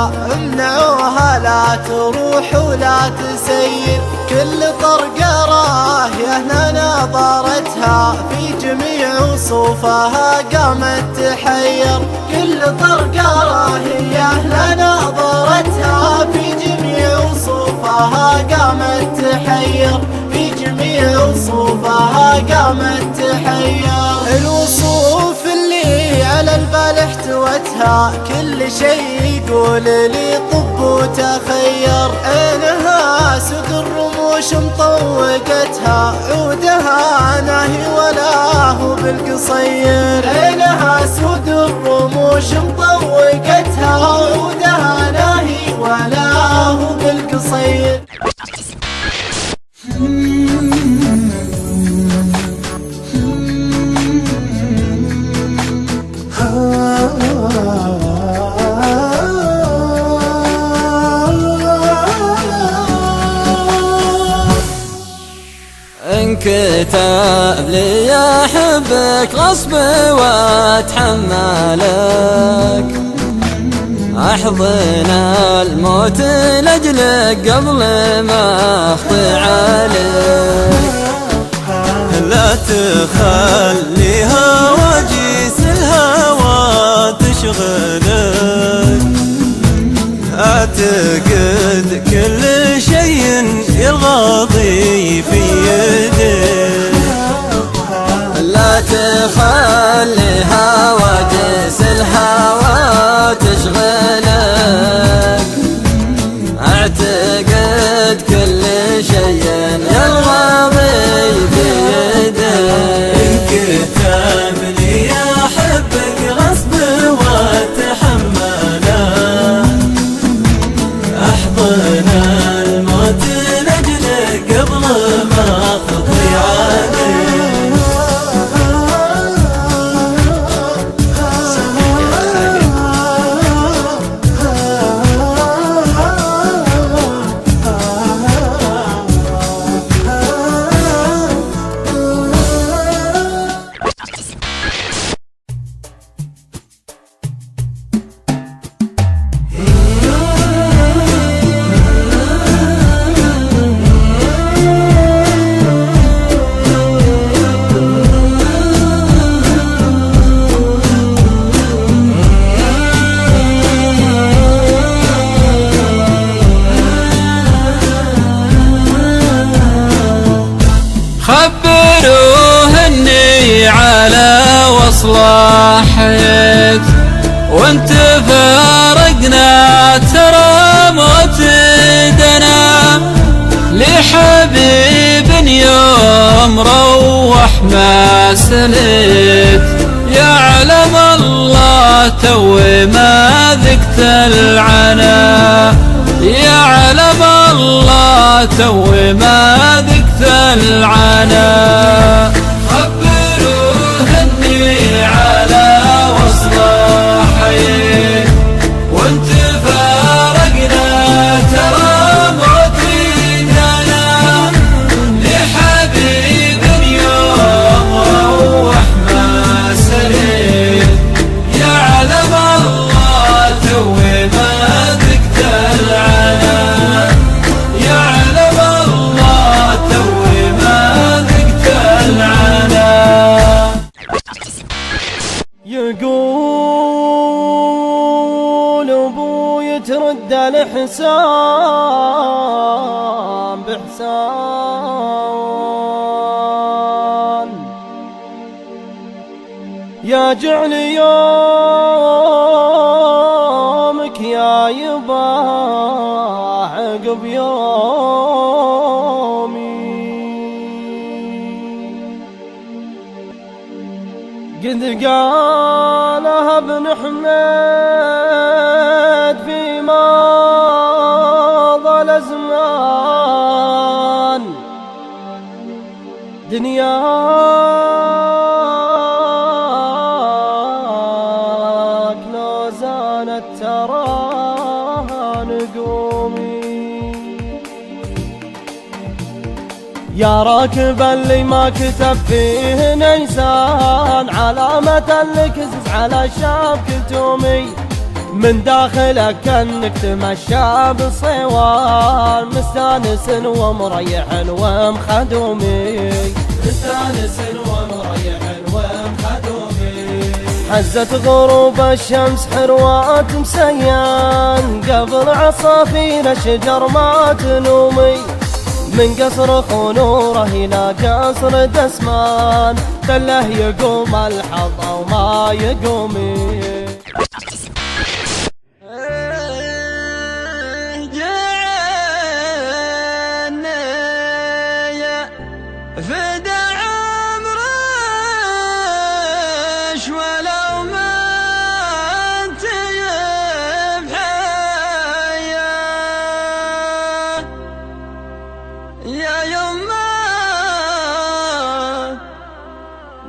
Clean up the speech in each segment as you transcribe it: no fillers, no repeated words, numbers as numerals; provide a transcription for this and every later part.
قوتها امنعوها لا تروح ولا تسير. كل طرقة راهية نظرتها في جميع وصوفها قامت تحير. كل طرقة راهية نظرتها في جميع وصوفها قامت تحير. في جميع وصوفها قامت تحير. الوصوف اللي على البال احتوتها كل شيء يقول لي طب وتخير. عينها سد الرموش مطوقتها عودها ناهي ولا هو بالقصير. عينها سد الرموش مطوقتها عودها ناهي ولا هو بالقصير. انكتب لي احبك غصب واتحملك. احضن الموت لاجلك قبل ما اخطي عليك. لا تخلي هواجيس الهوى تشغلك. اعتقد كل شيء يرغضي في يدك. لا تخلي هواجس الهوى تشغلك. اعتقد كل شيء يرغضي في يدك. انكتب لي احبك غصب واتحمله. احضن الموت لاجلك قبل ما اقضي عليك. خبروه اني على وصل حيت وانت فارقنا ترى موت دنا. لحبيب يوم روح ما سليت. يعلم الله توي ما ذقت العنا. يعلم الله توي ما ذقت العنا. خبروه اني على وصل حيت وانت فارقنا ترى موتي دنا. لحبيب يوم روح ما سليت. يعلم الله توي ما ذقت العنا. يعلم الله توي ما ذقت العنا. يقول ابوي ترد الحسان بحسان. يا جعل يومك يا يبا عقب يومي. قد قالها ابن حميد في ماضى الازمان. دنياك لو زانت تراها نقومي. يا راكب اللي ما كتب فيه نيسان. علامة الكسس على الشاب كتومي. من داخلك كأنك تمشى بالصوان، مستانس ومريح ومخدومي، مستانس ومريح ومخدومي. حزت غروب الشمس حروات مسيان، قبل عصافير الشجر ما تنومي، من قصر خنوره إلى قصر دسمان، تله يقوم الحظ وما يقومي. يا يما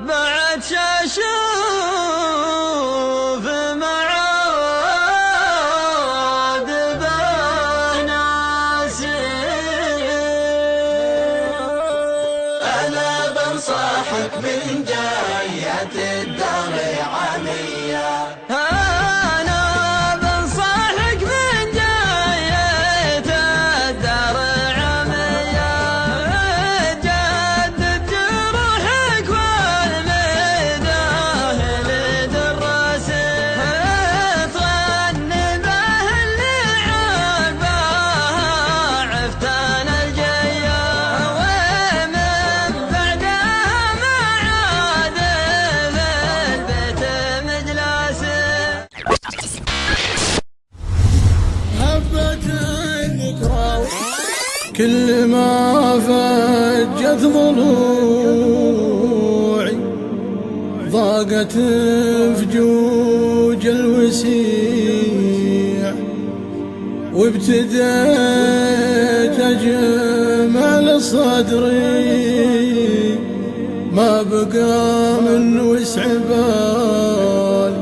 بعد شاشوف معاد بناسي، أنا بنصحك من جاية الدار عمية، كل ما فجت ضلوعي ضاقت فجوج الوسيع، وابتديت أجمع لصدري، ما بقى من وسع بال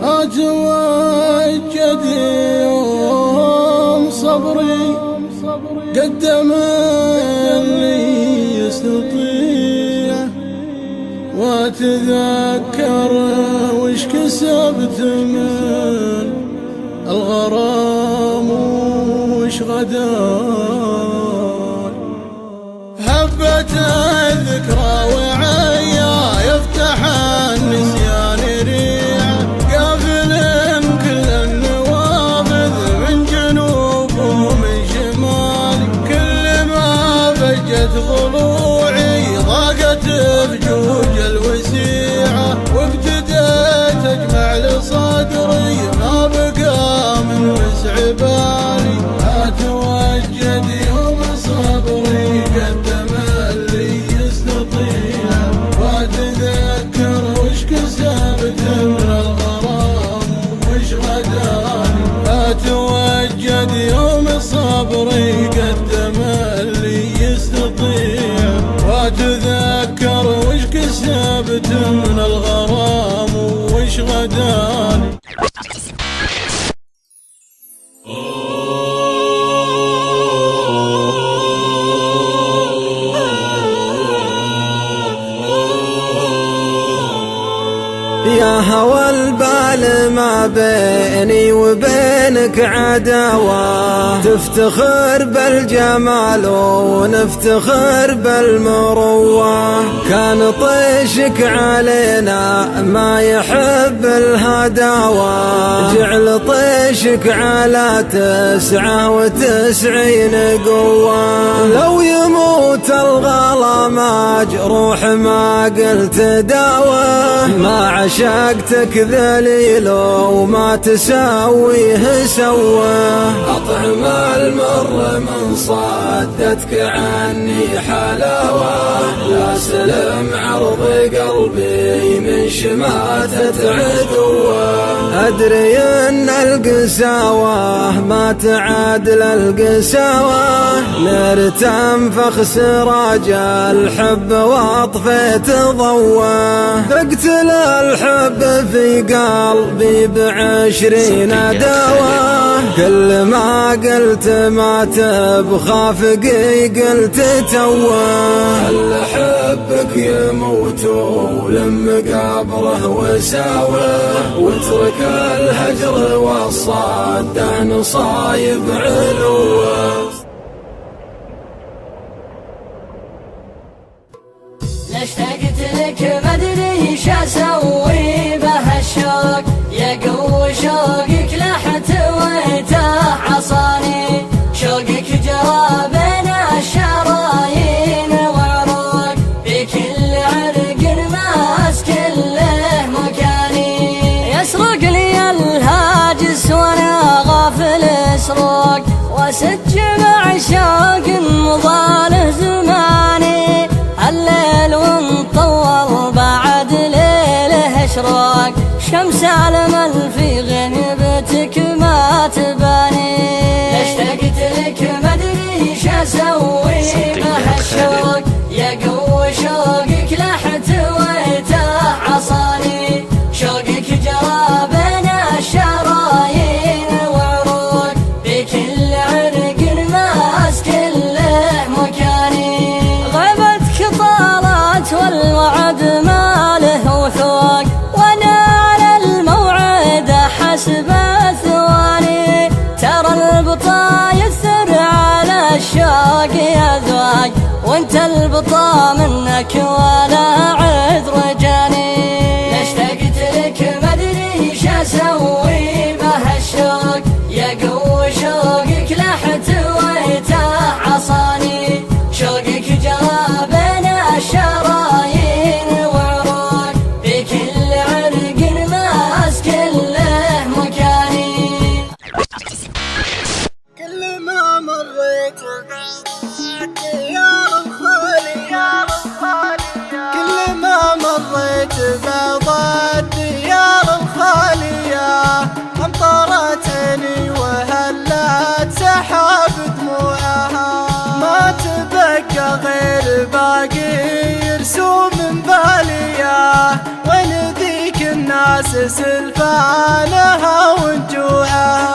أتوجد يوم صبري، قدم اللي يستطيع، واتذكر وش كسبت من الغرام وش غدان. هبت الذكرى وعيا يفتح النسيان ريعه، قافل كل النوافذ من جنوب ومن شمال، فجت ضلوعي ضاقت بجوج الوسيعة، وابتديت أجمع لصدري، ما بقى من وسع بالي أتوجد يوم صبري، قدم اللي يستطيع، وأتذكر وش كسبت من الغرام وش غداني، أتوجد يوم صبري، قدم اللي يستطيع، واتذكر وش كسبت من الغرام وش غداني. يا هوى البال ما بيني وبينك عداوة، تفتخر بالجمال ونفتخر بالمروة، كان طيشك علينا ما يحب الهداوة، جعل طيشك على 99 قوة، لو يموت الغلا ما جروح ما قلت داوة، ما عشقتك ذليل وما تساويه سوى، أطعم المر من صدتك عني حلاوة، لا سلم عرض قلبي من شماتة عدوة، أدري أن القساوة ما تعادل القساوة، نار تنفخ سراج الحب واطفيت ضواه، اقتل الحب في قلبي ب20 دواء، كل ما قلت ما تبخافقي قلت توه، خل حبك يموت ولم قبره وساوه، واترك الهجر والصد نصايب علوه. اشتقت لك مدري ايش اسوي به الشوق، يقوي شوقك لحتويته عصاني، شوقك جرى بين الشرايين وعروق، بكل عرق ماسك له مكاني، يسرق لي الهاجس وانا غافل اسرق، واسج مع شوق مضاله زماني، الليل ونطول بعد ليله اشراق، شمس الامل في غيبتك ما تباني، اشتقت لك مدري ايش اسوي به الشوق، يقوي شوقك لحتويته عصاني، شوقك جرى بين الشرايين وعروق، بكل عرق ماسك له مكاني، غيبتك طالت والوعد ما له وثوق، وانا على الموعد حسب الثواني، ترى البطا يثر على الشوق يذوق، وانت البطا منك ولا عذر جاني، اشتقت لك مدري ايش اسوي به الشوق، يقوي شوقك لحتويته عصاني، شوقك جرى بين الشرايين وعروق، بكل عرق ماسك له مكاني. كل ما مريت ديار الخالية، كل ما مريت بضاد ديار الخالية، أمطرتني وهلت سحاب دموعها، ما تبقى غير باقي رسوم بالية، وين ذيك الناس سلفانها ونجوعها،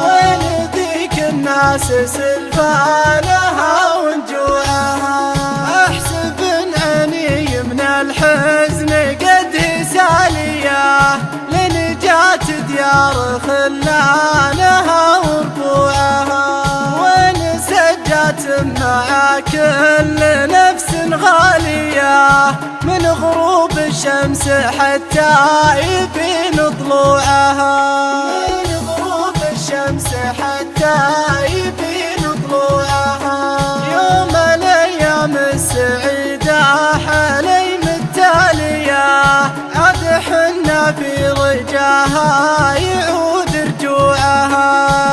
وين ذيك الناس سلفانها ونجوعها، احسب عيني من الحزن قد سالية، لنجاة ديار خلانها وربوعها، وين سجات مع كل نفس غالية، من غروب الشمس حتى يبين طلوعها، من غروب الشمس حتى يبين طلوعها، يوم الايام السعيدة حليم التالية، عاد حنا في رجاها يعود رجوعها،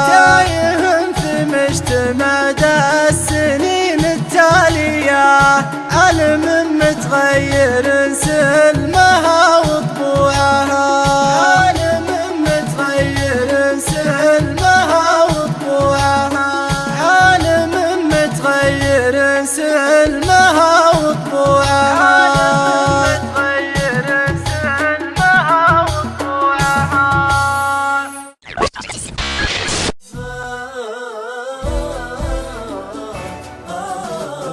تايه في مجتمد السنين التالية، علم متغير سلمها وطبوعها، علم متغير سلمها وطبوعها، علم متغير سلمها وطبوعها، متغير سلمها وطبوعها.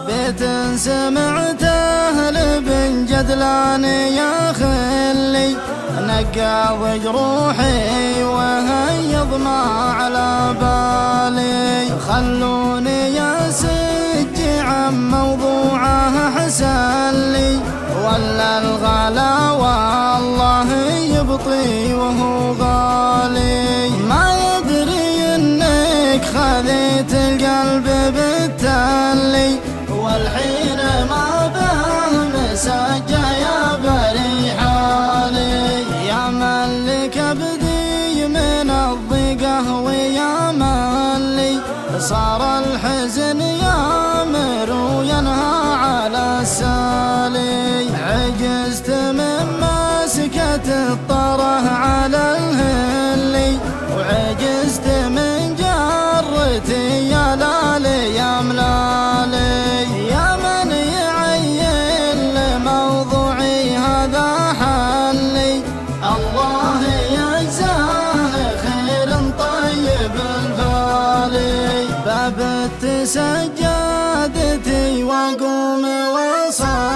بيت سمعته لبن جدلان يا خلي، نقض جروحي وهيض ما على بالي، خلوني يا سجي عن موضوعه حسن لي، ولا الغلا والله يبطي وهو غالي، ما يدري انك خذيت القلب بالتالي، والحين ما به مسجى يا بري حالي، يا ملك ابدي من الضيقه ويا ملي، صار الحزن يامر وينهى على السالي، عجزت من مسكة الطره على الهلي، وعجزت من جرتي يا لالي يا ملالي، يا من يعين لموضوعي هذا حلي، الله يجزاه خير طيب الفعل. ثابت سجادتي واقوم وصلي